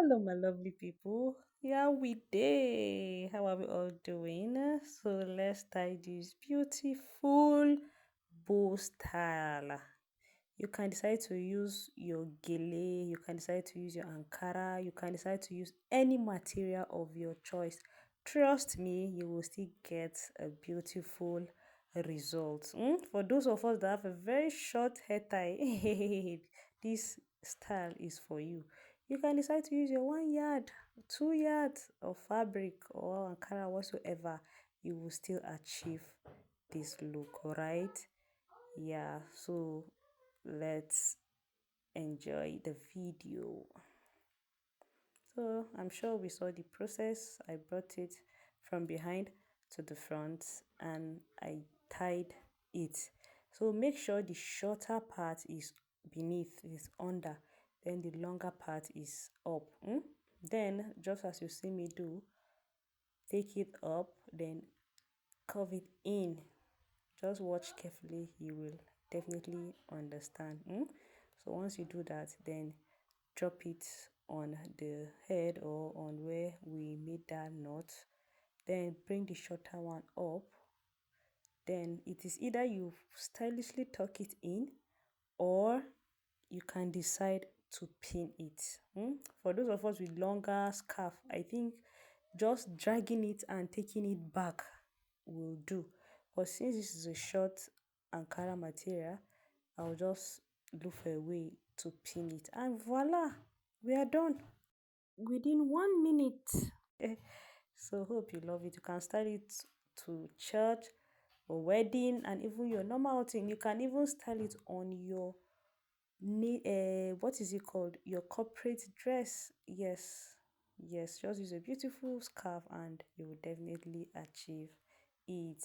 Hello, my lovely people. Yeah, we day. How are we all doing? So let's tie this beautiful bow style. You can decide to use your gele, you can decide to use your Ankara, you can decide to use any material of your choice. Trust me, you will still get a beautiful result. For those of us that have a very short hair tie, this style is for you. You can decide to use your 1 yard, 2 yards of fabric or Ankara whatsoever. You will still achieve this look, alright? Yeah, so let's enjoy the video. So I'm sure we saw the process. I brought it from behind to the front and I tied it. So make sure the shorter part is beneath, is under, then the longer part is up. Then just as you see me do, take it up, then curve it in. Just watch carefully, you will definitely understand. So once you do that, then drop it on the head or on where we made that knot. Then bring the shorter one up. Then it is either you stylishly tuck it in or you can decide to pin it. For those of us with longer scarf, I think just dragging it and taking it back will do. But since this is a short Ankara material, I'll just look for a way to pin it. And voila, we are done within 1 minute. So hope you love it. You can style it to church or wedding and even your normal thing. You can even style it on your what is it called, your corporate dress. Yes, just use a beautiful scarf and you will definitely achieve it.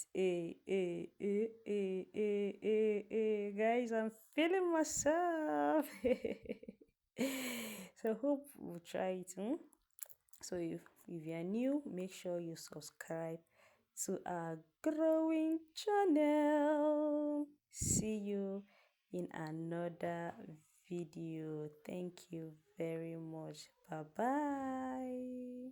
Guys, I'm feeling myself. So hope we'll try it. So if you are new, make sure you subscribe to our growing channel. See you in another video. Thank you very much. Bye bye.